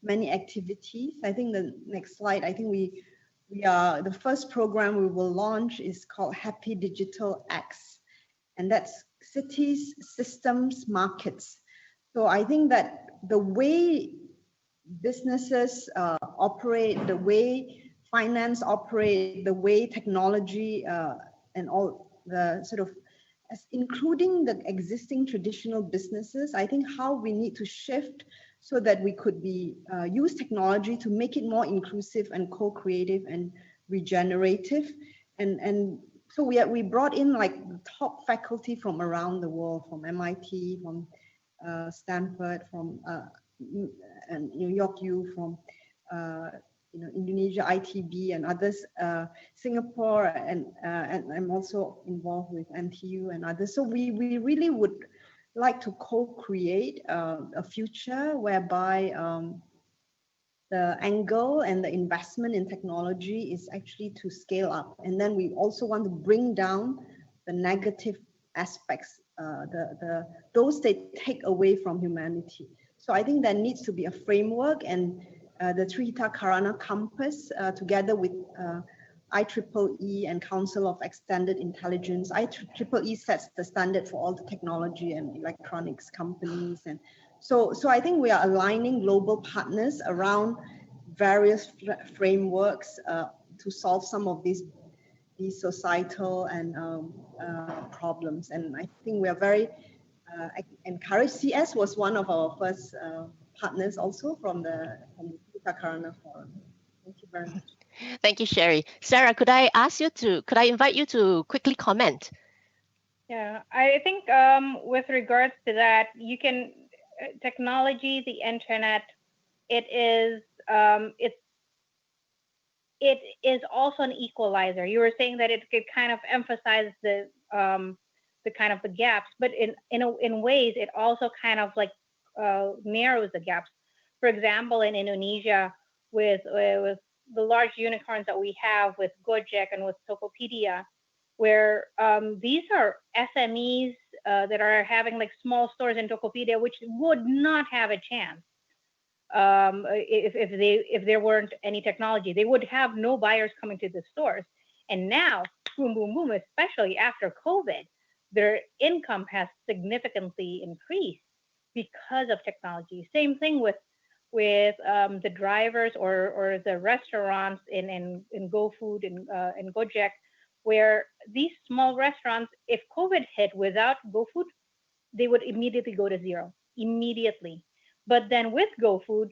many activities. I think the next slide, I think we are, the first program we will launch is called Happy Digital X. And that's cities, systems, markets. So I think that the way businesses operate, the way finance operate, the way technology and all the sort of, including the existing traditional businesses, I think how we need to shift so that we could use technology to make it more inclusive and co-creative and regenerative. And so we brought in like the top faculty from around the world, from MIT, from Stanford, from and New York U, from Indonesia ITB and others, Singapore, and I'm also involved with NTU and others. So we really would like to co-create a future whereby the angle and the investment in technology is actually to scale up. And then we also want to bring down the negative aspects, those they take away from humanity. So I think there needs to be a framework, and the Trihita Karana Campus, together with IEEE and Council of Extended Intelligence. IEEE sets the standard for all the technology and electronics companies. And so I think we are aligning global partners around various frameworks to solve some of these societal and problems. And I think we are very encouraged. CS was one of our first partners also from the Karana Forum. Thank you very much. Thank you, Sherry. Sara, could I invite you to quickly comment? Yeah, I think with regards to that, you can, technology, the internet, it is also an equalizer. You were saying that it could kind of emphasize the gaps, but in ways it also kind of like narrows the gaps. For example, in Indonesia, with the large unicorns that we have with Gojek and with Tokopedia, where these are SMEs that are having like small stores in Tokopedia, which would not have a chance if there weren't any technology. They would have no buyers coming to the stores. And now, boom, boom, boom, especially after COVID, their income has significantly increased because of technology. Same thing with the drivers or the restaurants in GoFood and Gojek, where these small restaurants, if COVID hit without GoFood, they would immediately go to zero, immediately. But then with GoFood,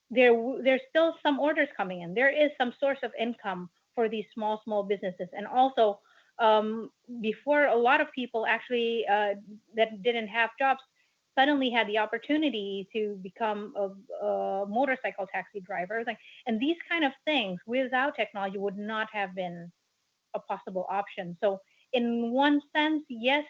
there's still some orders coming in. There is some source of income for these small businesses. And also, before, a lot of people actually that didn't have jobs suddenly had the opportunity to become a motorcycle taxi drivers. And these kind of things without technology would not have been a possible option. So in one sense, yes,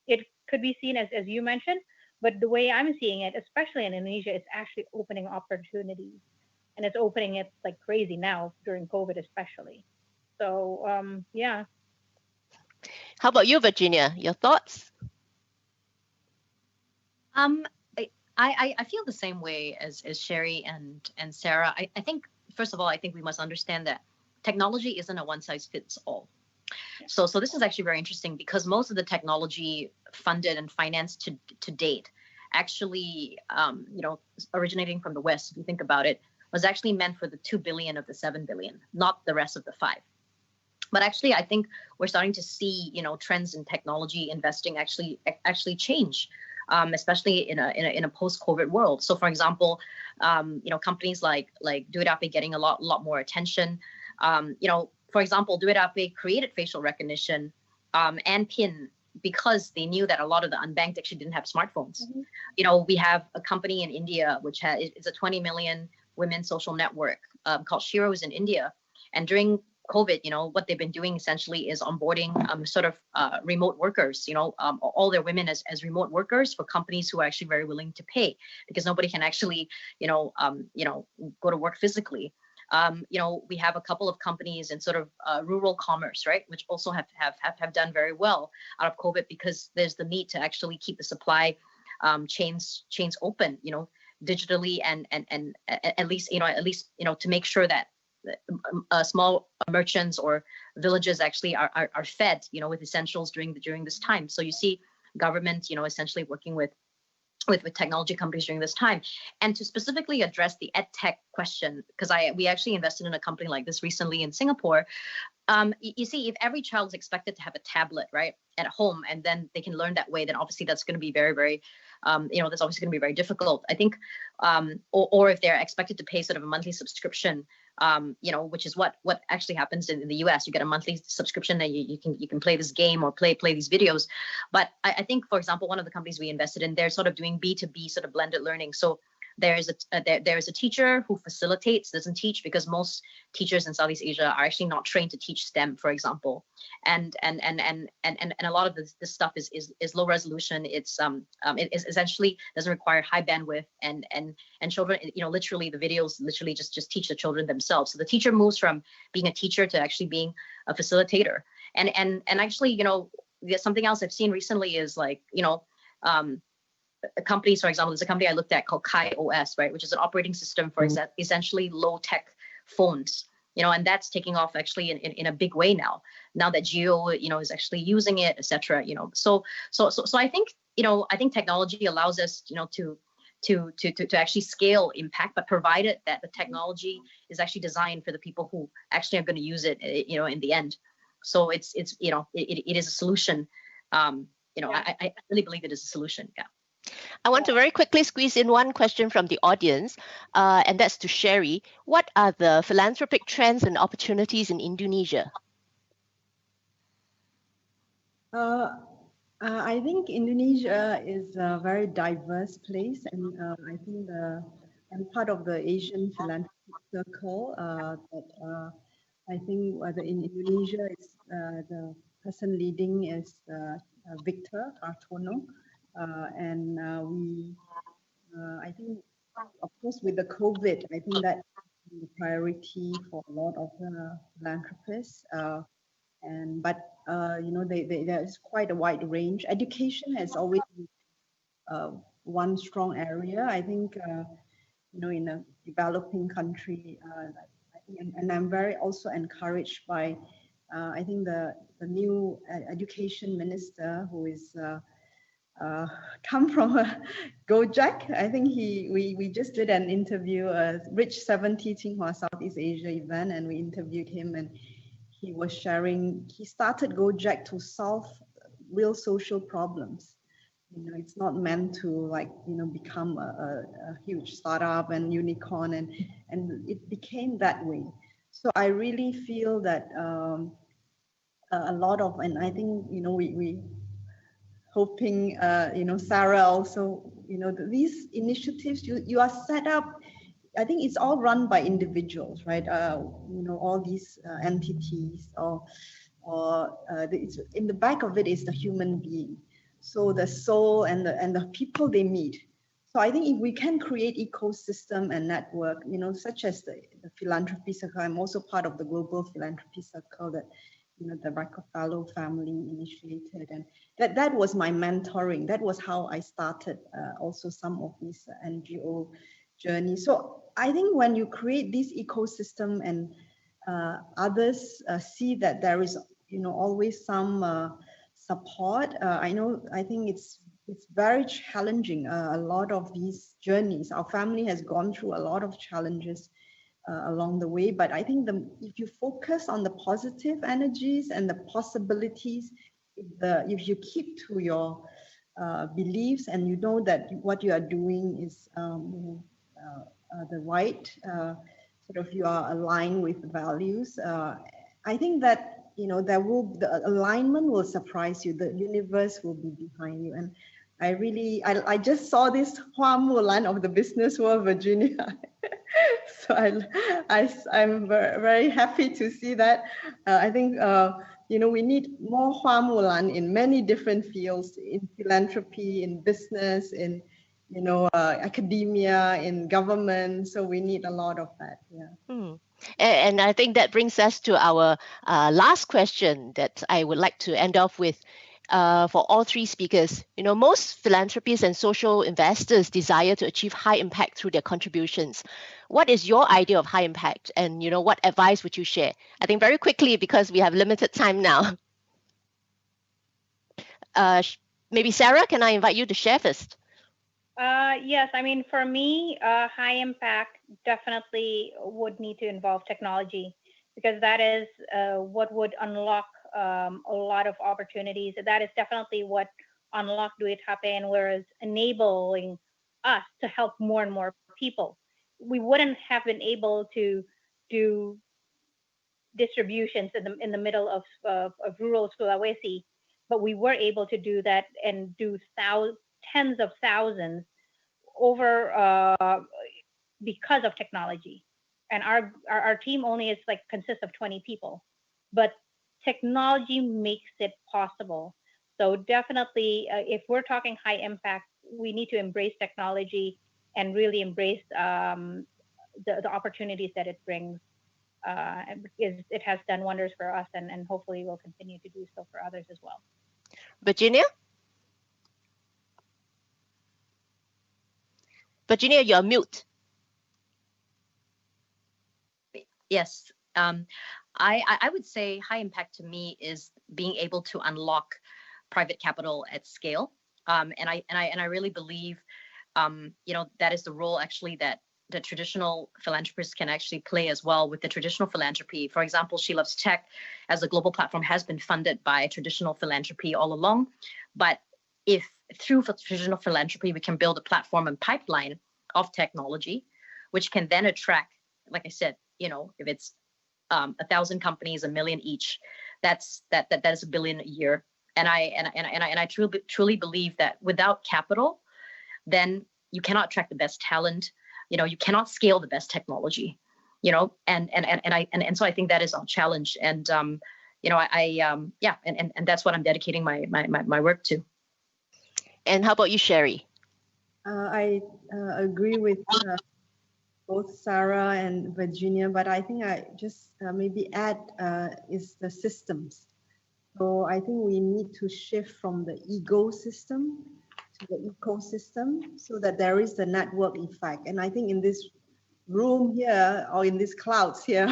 it could be seen as you mentioned, but the way I'm seeing it, especially in Indonesia, it's actually opening opportunities, and it's opening it like crazy now during COVID, especially. So yeah. How about you, Virginia? Your thoughts? I feel the same way as Sherry and Sarah. I think, first of all, I think we must understand that technology isn't a one size fits all. So this is actually very interesting, because most of the technology funded and financed to date, actually, originating from the West, if you think about it, was actually meant for the 2 billion of the 7 billion, not the rest of the 5. But actually, I think we're starting to see, trends in technology investing actually change, especially in a post-COVID world. So, for example, companies like Dhewanto getting a lot more attention. For example, Dhewanto created facial recognition and PIN because they knew that a lot of the unbanked actually didn't have smartphones. Mm-hmm. We have a company in India which is a 20 million women social network called Shiros in India, and during COVID, what they've been doing essentially is onboarding remote workers, all their women as remote workers for companies who are actually very willing to pay, because nobody can actually, go to work physically. We have a couple of companies in sort of rural commerce, right, which also have done very well out of COVID, because there's the need to actually keep the supply chains open, digitally, and at least to make sure that small merchants or villages actually are fed, with essentials during this time. So you see government, essentially working with technology companies during this time. And to specifically address the ed tech question, because we actually invested in a company like this recently in Singapore. You see, if every child is expected to have a tablet, right, at home, and then they can learn that way, then obviously that's going to be very, very, that's obviously going to be very difficult, I think. Or if they're expected to pay sort of a monthly subscription, which is what actually happens in the US. You get a monthly subscription and you can play this game or play these videos. But I think, for example, one of the companies we invested in, they're sort of doing B2B sort of blended learning. So there is a teacher who facilitates, doesn't teach, because most teachers in Southeast Asia are actually not trained to teach STEM, for example. And a lot of this stuff is low resolution. It essentially doesn't require high bandwidth, and children, literally the videos literally just teach the children themselves. So the teacher moves from being a teacher to actually being a facilitator. And actually, something else I've seen recently is like, companies, for example, there's a company I looked at called Kai OS, right, which is an operating system for essentially low-tech phones, and that's taking off actually in a big way now that Geo, is actually using it, etc. So I think, technology allows us, to actually scale impact, but provided that the technology is actually designed for the people who actually are going to use it, in the end. So it is a solution. I really believe it is a solution. Yeah. I want to very quickly squeeze in one question from the audience, and that's to Sherry. What are the philanthropic trends and opportunities in Indonesia? I think Indonesia is a very diverse place, and I think I'm part of the Asian philanthropic circle. I think whether in Indonesia, it's the person leading is Victor Artono. And we I think, of course, with the COVID, I think that the priority for a lot of philanthropists. There's quite a wide range. Education has always been one strong area. I think, in a developing country, and I'm very also encouraged by, I think the new education minister who is come from Gojek. I think we just did an interview, Rich 70 Tsinghua Southeast Asia event, and we interviewed him, and he was sharing, he started Gojek to solve real social problems. It's not meant to become a huge startup and unicorn, and it became that way. So I really feel that a lot of, and I think, we hoping, Sara also, these initiatives, you are set up, I think it's all run by individuals, right? All these entities, it's, in the back of it is the human being. So the soul and the people they meet. So I think if we can create ecosystem and network, such as the philanthropy circle, I'm also part of the global philanthropy circle that, the Rockefeller family initiated, and that was my mentoring. That was how I started also some of these NGO journeys. So I think when you create this ecosystem and others see that there is, always some support. I think it's very challenging. A lot of these journeys, our family has gone through a lot of challenges along the way. But I think if you focus on the positive energies and the possibilities, if you keep to your beliefs and you know that what you are doing is the right, sort of, you are aligned with values, I think that, the alignment will surprise you. The universe will be behind you. And I just saw this Hua Mulan of the business world, Virginia. So I'm very happy to see that. I think, we need more Hua Mulan in many different fields, in philanthropy, in business, in, academia, in government. So we need a lot of that. Yeah. And I think that brings us to our last question that I would like to end off with. For all three speakers, most philanthropists and social investors desire to achieve high impact through their contributions. What is your idea of high impact, and what advice would you share? I think very quickly, because we have limited time now. Maybe Sara, can I invite you to share first? Yes, I mean, for me, high impact definitely would need to involve technology, because that is what would unlock a lot of opportunities. That is definitely what unlocked Duit Happen, whereas enabling us to help more and more people. We wouldn't have been able to do distributions in the middle of rural Sulawesi, but we were able to do that and do tens of thousands over because of technology. And our team only consists of 20 people, but technology makes it possible. So definitely, if we're talking high impact, we need to embrace technology and really embrace the opportunities that it brings. It has done wonders for us, and hopefully will continue to do so for others as well. Virginia? Virginia, you're mute. Yes. I would say high impact to me is being able to unlock private capital at scale. And I really believe, that is the role actually that the traditional philanthropists can actually play as well with the traditional philanthropy. For example, She Loves Tech as a global platform has been funded by traditional philanthropy all along. But if through traditional philanthropy, we can build a platform and pipeline of technology, which can then attract, like I said, if it's 1,000 companies, 1 million each, that is $1 billion a year. And I truly believe that without capital, then you cannot attract the best talent. You cannot scale the best technology. And so I think that is our challenge. And and that's what I'm dedicating my work to. And how about you, Sherry? I agree with both Sara and Virginia, but I think I just maybe add is the systems. So I think we need to shift from the ego system to the ecosystem so that there is the network effect. And I think in this room here or in these clouds here,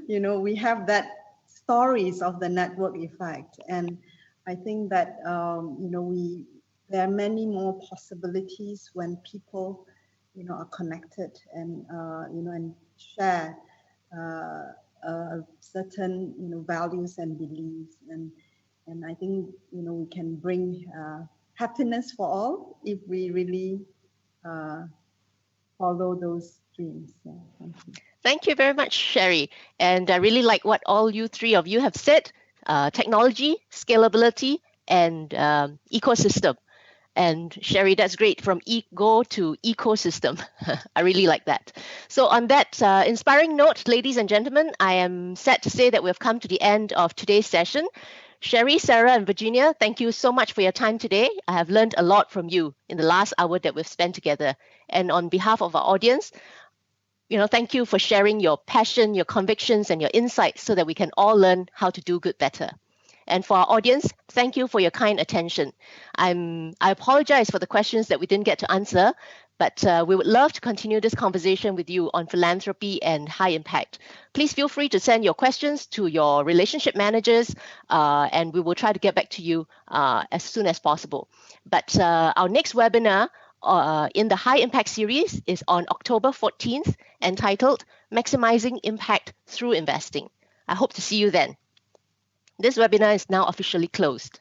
you know, we have that stories of the network effect. And I think that, you know, there are many more possibilities when people, you know, are connected and, you know, and share certain, you know, values and beliefs. And I think, you know, we can bring happiness for all if we really follow those dreams. Yeah, thank you. Thank you very much, Sherry. And I really like what all you three of you have said, technology, scalability, and ecosystem. And Sherry, that's great, from ego to ecosystem. I really like that. So on that inspiring note, ladies and gentlemen, I am sad to say that we've come to the end of today's session. Sherry, Sara, and Virginia, thank you so much for your time today. I have learned a lot from you in the last hour that we've spent together. And on behalf of our audience, you know, thank you for sharing your passion, your convictions, and your insights so that we can all learn how to do good better. And for our audience, thank you for your kind attention. I apologize for the questions that we didn't get to answer, but we would love to continue this conversation with you on philanthropy and high impact. Please feel free to send your questions to your relationship managers, and we will try to get back to you as soon as possible. But our next webinar in the High Impact series is on October 14th, entitled Maximizing Impact Through Investing. I hope to see you then. This webinar is now officially closed.